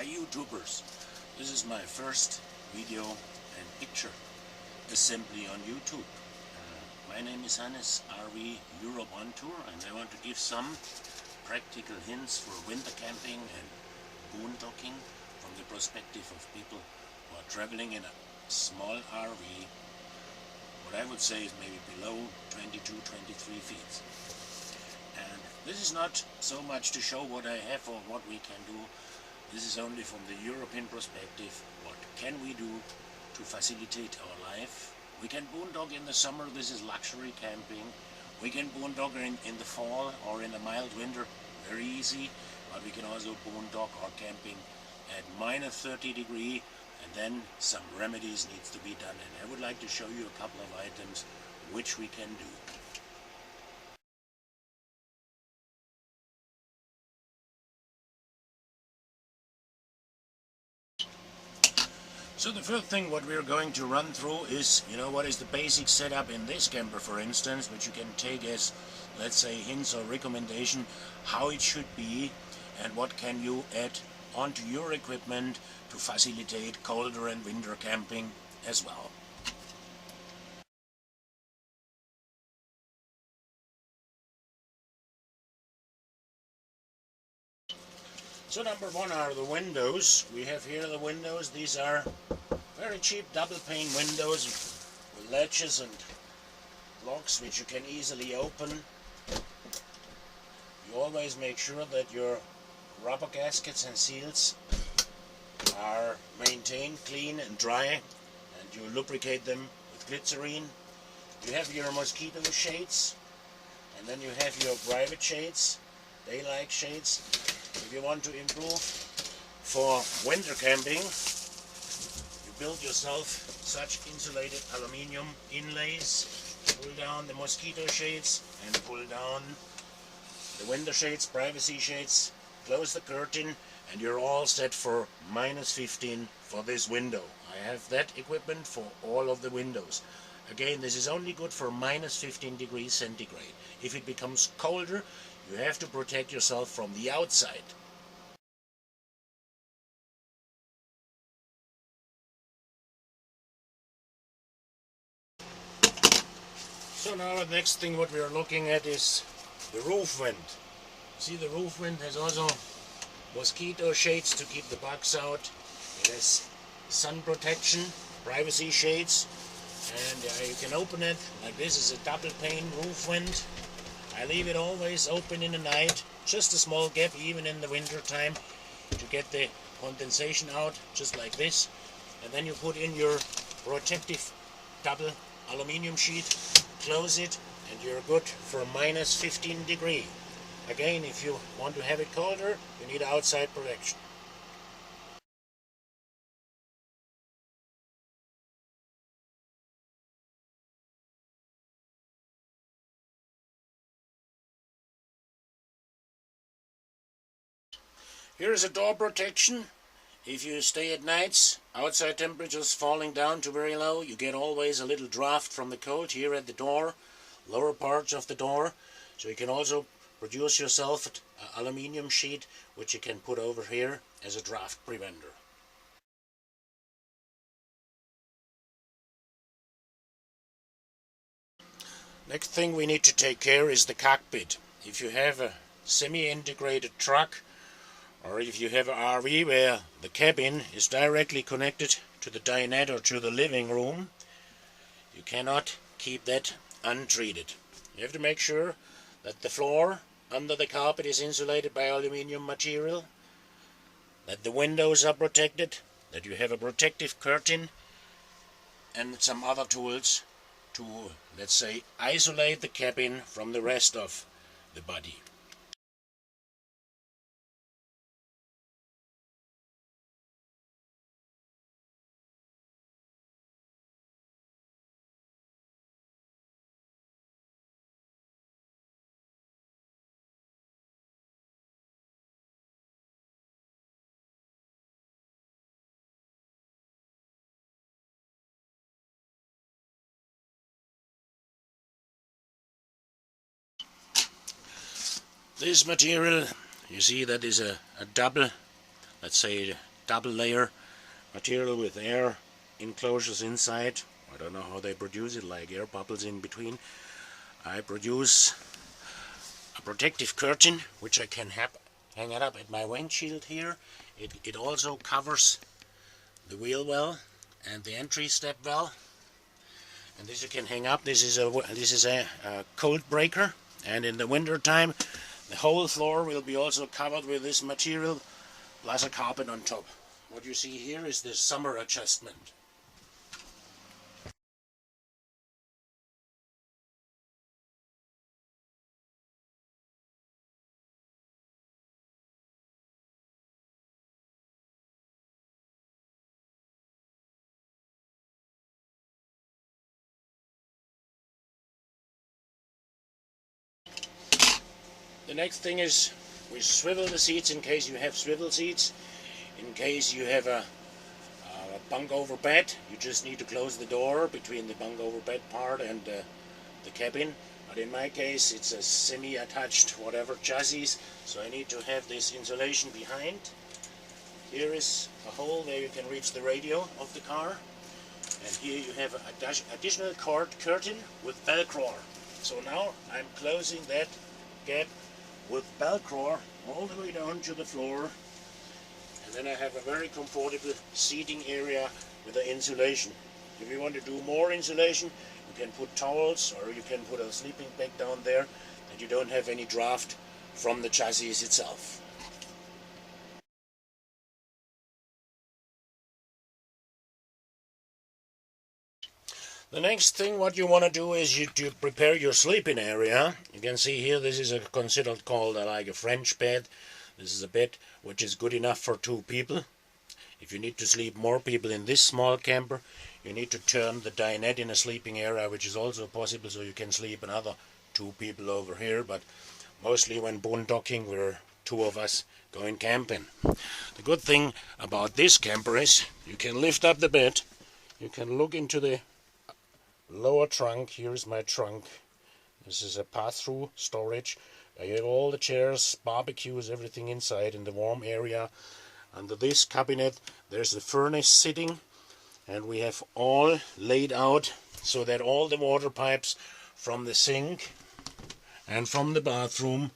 YouTubers. This is my first video and picture assembly on YouTube. My name is Hannes, RV Europe on tour, and I want to give some practical hints for winter camping and boondocking from the perspective of people who are traveling in a small RV. What I would say is maybe below 22-23 feet. And this is not so much to show what I have or what we can do. This is only from the European perspective. What can we do to facilitate our life? We can boondock in the summer. This is luxury camping. We can boondock in the fall or in a mild winter, very easy. But we can also boondock or camping at -30 degrees, and then some remedies needs to be done. And I would like to show you a couple of items which we can do. So the first thing what we're going to run through is, what is the basic setup in this camper, for instance, which you can take as, let's say, hints or recommendation how it should be, and what can you add onto your equipment to facilitate colder and winter camping as well. So number one are the windows. We have here the windows. These are very cheap double pane windows with latches and locks which you can easily open. You always make sure that your rubber gaskets and seals are maintained clean and dry, and you lubricate them with glycerine. You have your mosquito shades, and then you have your private shades, daylight shades. If you want to improve for winter camping, you build yourself such insulated aluminium inlays, pull down the mosquito shades and pull down the window shades, privacy shades, close the curtain, and you're all set for -15 for this window. I have that equipment for all of the windows. Again, this is only good for -15 degrees centigrade. If it becomes colder, you have to protect yourself from the outside. So now the next thing what we are looking at is the roof vent. See, the roof vent has also mosquito shades to keep the bugs out. It has sun protection, privacy shades, and you can open it like this. Is a double pane roof vent. I leave it always open in the night, just a small gap even in the winter time to get the condensation out, just like this. And then you put in your protective double aluminium sheet, close it, and you're good for -15 degrees. Again, if you want to have it colder, you need outside protection. Here is a door protection. If you stay at nights, outside temperatures falling down to very low, you get always a little draft from the cold here at the door, lower parts of the door. So you can also produce yourself an aluminium sheet which you can put over here as a draft preventer. Next thing we need to take care is the cockpit. If you have a semi-integrated truck, or if you have an RV where the cabin is directly connected to the dinette or to the living room, you cannot keep that untreated. You have to make sure that the floor under the carpet is insulated by aluminium material, that the windows are protected, that you have a protective curtain, and some other tools to, let's say, isolate the cabin from the rest of the body. This material, you see, that is a double, let's say, double layer material with air enclosures inside. I don't know how they produce it, like air bubbles in between. I produce a protective curtain which I can hang it up at my windshield here. It also covers the wheel well and the entry step well, and this you can hang up. This is a cold breaker, and in the winter time the whole floor will be also covered with this material plus a carpet on top. What you see here is the summer adjustment. The next thing is we swivel the seats in case you have swivel seats. In case you have a bunk over bed, you just need to close the door between the bunk over bed part and the cabin. But in my case it's a semi-attached whatever chassis, so I need to have this insulation behind. Here is a hole where you can reach the radio of the car, and here you have an additional curtain with Velcro. So now I'm closing that gap with Velcro all the way down to the floor, and then I have a very comfortable seating area with the insulation. If you want to do more insulation, you can put towels or you can put a sleeping bag down there, and you don't have any draft from the chassis itself. The next thing what you want to do is to prepare your sleeping area. You can see here this is considered called like a French bed. This is a bed which is good enough for 2 people. If you need to sleep more people in this small camper, you need to turn the dinette in a sleeping area, which is also possible, so you can sleep another 2 people over here. But mostly when boondocking, we're 2 of us going camping. The good thing about this camper is you can lift up the bed, you can look into the lower trunk. Here is my trunk. This is a pass-through storage. I have all the chairs, barbecues, everything inside in the warm area. Under this cabinet there's the furnace sitting, and we have all laid out so that all the water pipes from the sink and from the bathroom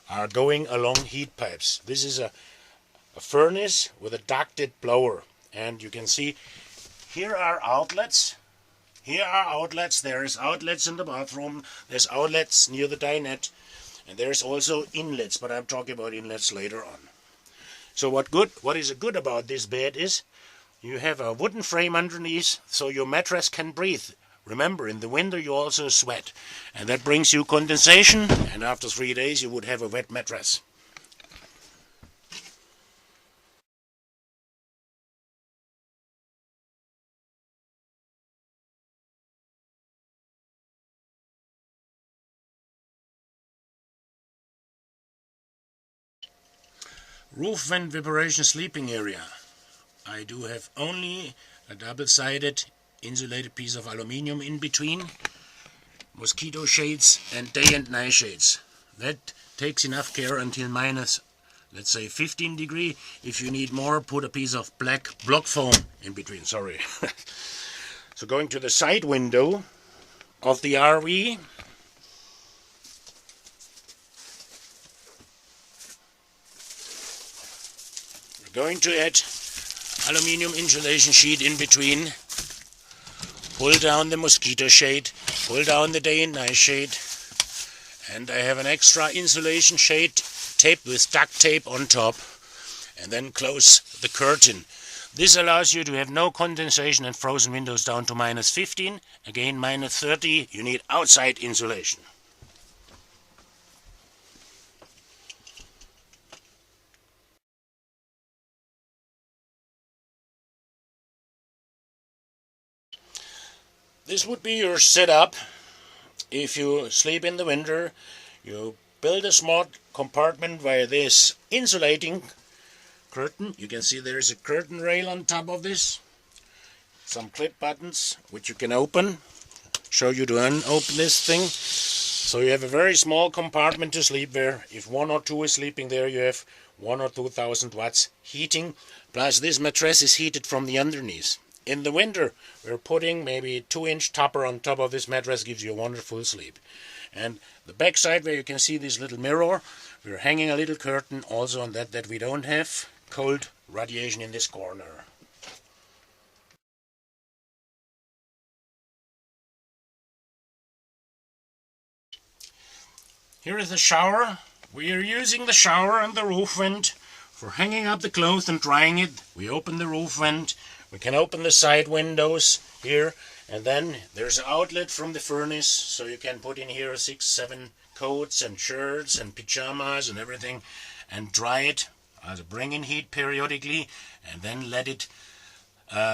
are going along heat pipes. This is a furnace with a ducted blower, and you can see here are outlets. Here are outlets. There is outlets in the bathroom, there's outlets near the dinette, and there's also inlets, but I'm talking about inlets later on. So what is good about this bed is you have a wooden frame underneath, so your mattress can breathe. Remember, in the winter you also sweat, and that brings you condensation, and after 3 days you would have a wet mattress. Roof vent vibration sleeping area. I do have only a double-sided insulated piece of aluminium in between, mosquito shades and day and night shades. That takes enough care until minus, let's say, 15 degree. If you need more, put a piece of black block foam in between. Sorry. So going to the side window of the RV, going to add aluminium insulation sheet in between, pull down the mosquito shade, pull down the day and night shade, and I have an extra insulation shade taped with duct tape on top, and then close the curtain. This allows you to have no condensation and frozen windows down to minus 15, again minus 30, you need outside insulation. This would be your setup if you sleep in the winter. You build a small compartment via this insulating curtain. You can see there is a curtain rail on top of this. Some clip buttons which you can open. Show you to unopen this thing. So you have a very small compartment to sleep there. If 1 or 2 is sleeping there, you have 1 or 2,000 watts heating. Plus this mattress is heated from the underneath. In the winter, we're putting maybe a 2-inch topper on top of this mattress, gives you a wonderful sleep. And the back side where you can see this little mirror, we're hanging a little curtain also on that we don't have cold radiation in this corner. Here is the shower. We are using the shower and the roof vent for hanging up the clothes and drying it. We open the roof vent. We can open the side windows here, and then there's an outlet from the furnace, so you can put in here 6-7 coats and shirts and pajamas and everything and dry it. Bring in heat periodically and then let it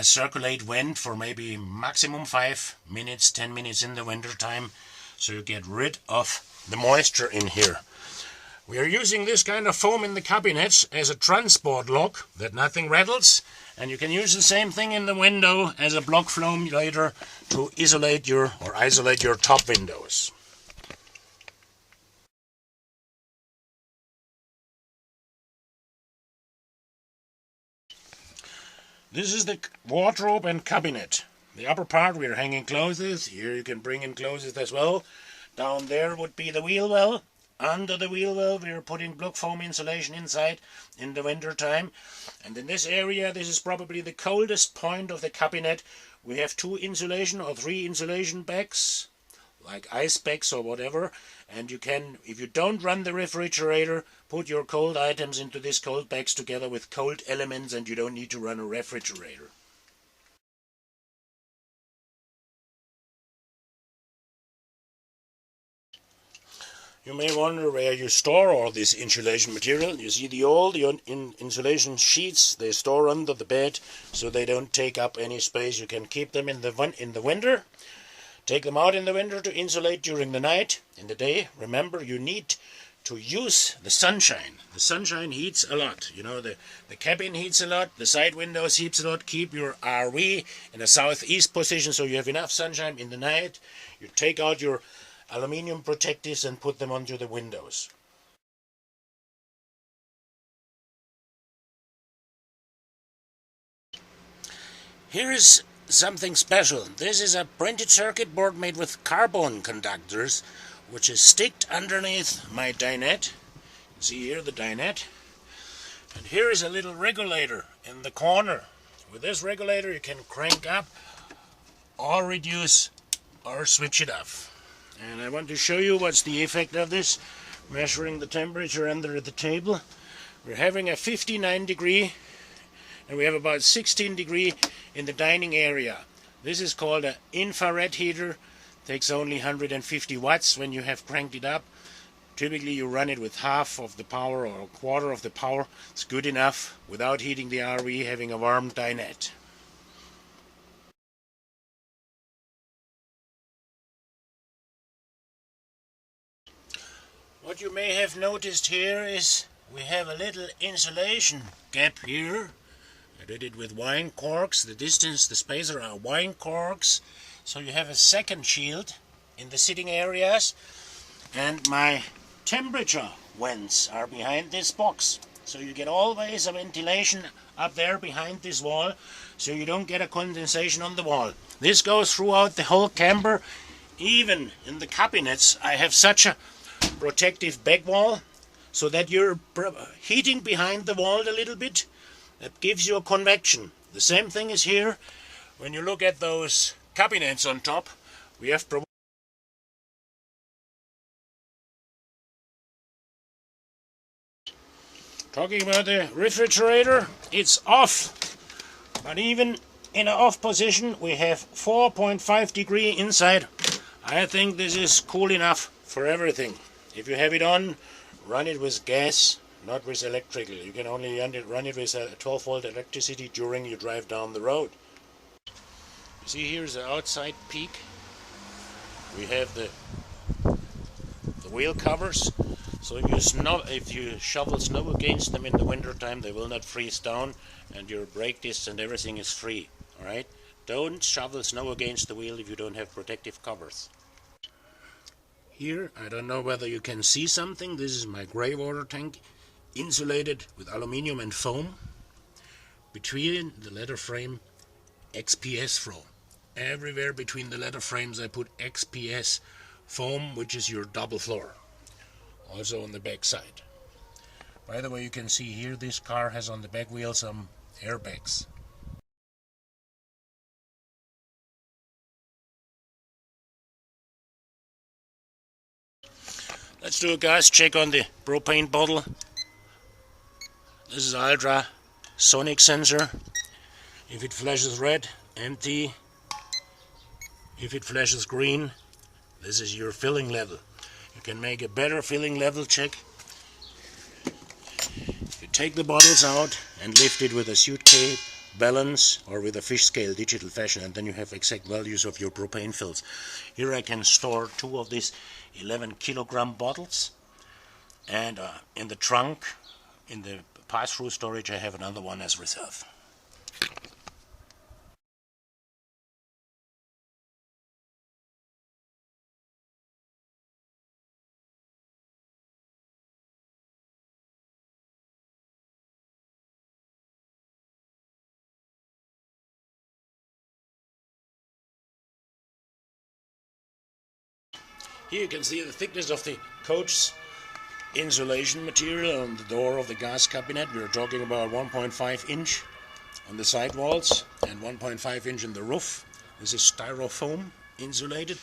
circulate vent for maybe maximum 5 minutes, 10 minutes in the winter time, so you get rid of the moisture in here. We are using this kind of foam in the cabinets as a transport lock that nothing rattles, and you can use the same thing in the window as a block foam later to isolate your top windows. This is the wardrobe and cabinet. The upper part we are hanging clothes. Here you can bring in clothes as well. Down there would be the wheel well. Under the wheel well we are putting block foam insulation inside in the winter time. And in this area, this is probably the coldest point of the cabinet. We have 2 insulation or 3 insulation bags, like ice bags or whatever. And you can, if you don't run the refrigerator, put your cold items into these cold bags together with cold elements, and you don't need to run a refrigerator. You may wonder where you store all this insulation material. You see the old insulation sheets, they store under the bed so they don't take up any space. You can keep them in the winter. Take them out in the winter to insulate during the night. In the day, remember, you need to use the sunshine. The sunshine heats a lot. You know, the cabin heats a lot, the side windows heats a lot. Keep your RV in a southeast position so you have enough sunshine in the night. You take out your aluminium protectives and put them onto the windows. Here is something special. This is a printed circuit board made with carbon conductors, which is sticked underneath my dinette. You see here the dinette. And here is a little regulator in the corner. With this regulator you can crank up or reduce or switch it off. And I want to show you what's the effect of this. Measuring the temperature under the table. We're having a 59 degree and we have about 16 degree in the dining area. This is called an infrared heater. Takes only 150 watts when you have cranked it up. Typically you run it with half of the power or a quarter of the power. It's good enough without heating the RV, having a warm dinette. What you may have noticed here is we have a little insulation gap here. I did it with wine corks. The spacer are wine corks. So you have a second shield in the sitting areas. And my temperature vents are behind this box. So you get always a ventilation up there behind this wall, so you don't get a condensation on the wall. This goes throughout the whole camper. Even in the cabinets I have such a protective back wall so that you're heating behind the wall a little bit. That gives you a convection. The same thing is here. When you look at those cabinets on top, we have talking about the refrigerator, it's off. But even in an off position we have 4.5 degree inside. I think this is cool enough for everything. If you have it on, run it with gas, not with electrical. You can only run it with a 12 volt electricity during you drive down the road. You see here's the outside peak. We have the wheel covers. So if you shovel snow against them in the winter time, they will not freeze down, and your brake discs and everything is free. Alright? Don't shovel snow against the wheel if you don't have protective covers. Here, I don't know whether you can see something. This is my grey water tank, insulated with aluminium and foam. Between the letter frame, XPS foam. Everywhere between the letter frames I put XPS foam, which is your double floor. Also on the back side. By the way, you can see here this car has on the back wheel some airbags. Let's do a gas check on the propane bottle. This is ultrasonic sensor. If it flashes red, empty. If it flashes green, this is your filling level. You can make a better filling level check. You take the bottles out and lift it with a suitcase balance or with a fish scale digital fashion, and then you have exact values of your propane fills. Here I can store 2 of these 11 kilogram bottles, and in the trunk, in the pass-through storage, I have another one as reserve. Here you can see the thickness of the coach insulation material on the door of the gas cabinet. We're talking about 1.5 inch on the side walls and 1.5 inch in the roof. This is styrofoam insulated,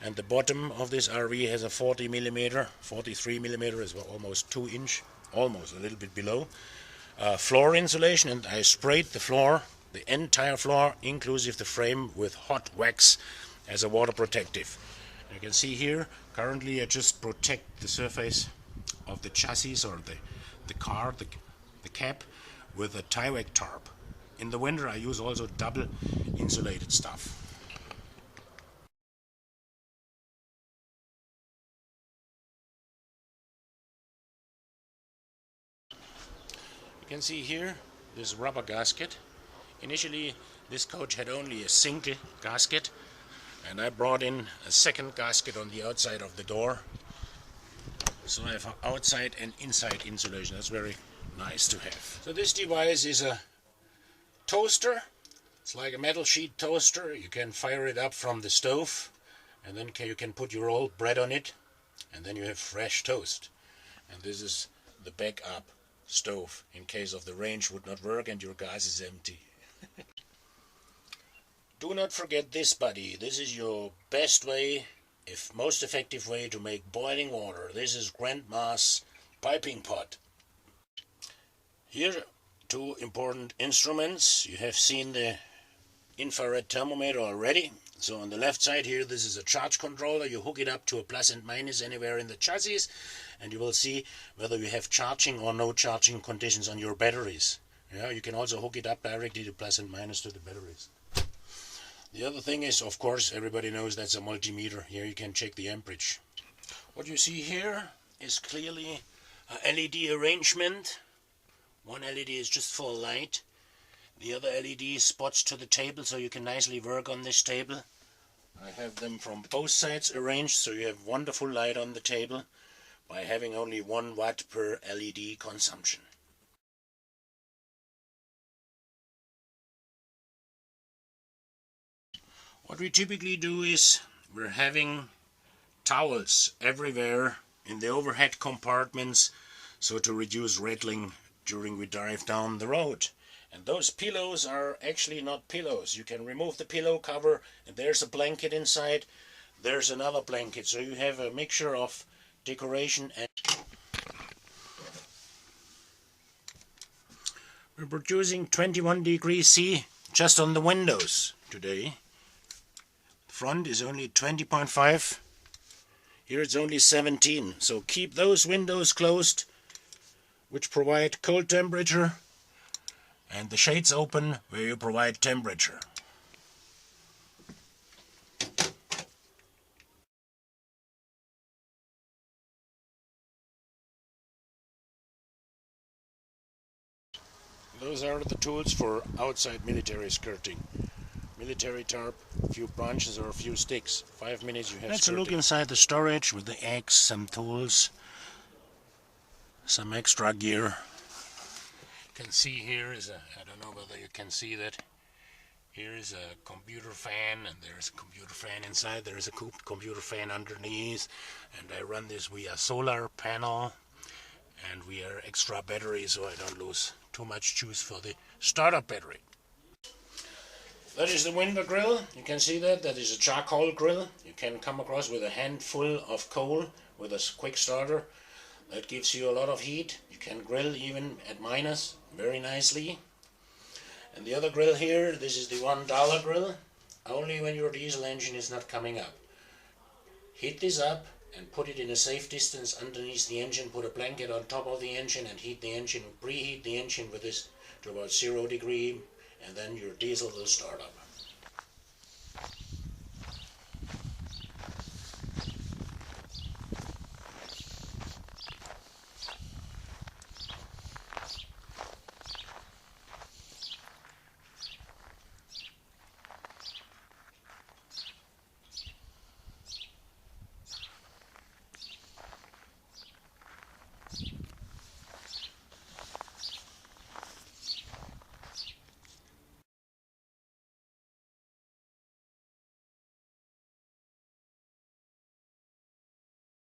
and the bottom of this RV has a 40 millimeter, 43 millimeter is almost 2 inch, almost a little bit below, floor insulation, and I sprayed the floor, the entire floor, inclusive the frame, with hot wax as a water protective. You can see here, currently I just protect the surface of the chassis or the car, the cab, with a Tyvek tarp. In the winter I use also double insulated stuff. You can see here this rubber gasket. Initially this coach had only a single gasket, and I brought in a second gasket on the outside of the door. So I have outside and inside insulation. That's very nice to have. So this device is a toaster. It's like a metal sheet toaster. You can fire it up from the stove, and then you can put your old bread on it, and then you have fresh toast. And this is the backup stove in case of the range would not work and your gas is empty. Do not forget this, buddy. This is your best way, if most effective way, to make boiling water. This is Grandma's piping pot. Here, 2 important instruments. You have seen the infrared thermometer already. So on the left side here, this is a charge controller. You hook it up to a plus and minus anywhere in the chassis, and you will see whether you have charging or no charging conditions on your batteries. Yeah, you can also hook it up directly to plus and minus to the batteries. The other thing is, of course, everybody knows that's a multimeter. Here you can check the amperage. What you see here is clearly a LED arrangement. One LED is just for light. The other LED spots to the table, so you can nicely work on this table. I have them from both sides arranged, so you have wonderful light on the table by having only 1 watt per LED consumption. What we typically do is we're having towels everywhere in the overhead compartments, so to reduce rattling during we drive down the road. And those pillows are actually not pillows. You can remove the pillow cover, and there's a blanket inside, there's another blanket, so you have a mixture of decoration. And we're producing 21 degrees C just on the windows today. Front is only 20.5. Here it's only 17. So keep those windows closed, which provide cold temperature, and the shades open where you provide temperature. Those are the tools for outside military skirting. military tarp, a few branches or a few sticks. 5 minutes you have Let's look inside the storage with the eggs, some tools, some extra gear. You can see here is I don't know whether you can see that. Here is a computer fan, and there's a computer fan inside. There is a computer fan underneath, and I run this via solar panel, and we are extra battery so I don't lose too much juice for the startup battery. That is the window grill. You can see that is a charcoal grill. You can come across with a handful of coal with a quick starter. That gives you a lot of heat. You can grill even at minus very nicely. And the other grill here, this is the $1 grill, only when your diesel engine is not coming up. Heat this up and put it in a safe distance underneath the engine, put a blanket on top of the engine and heat the engine, preheat the engine with this to about 0 degree, and then your diesel will start up.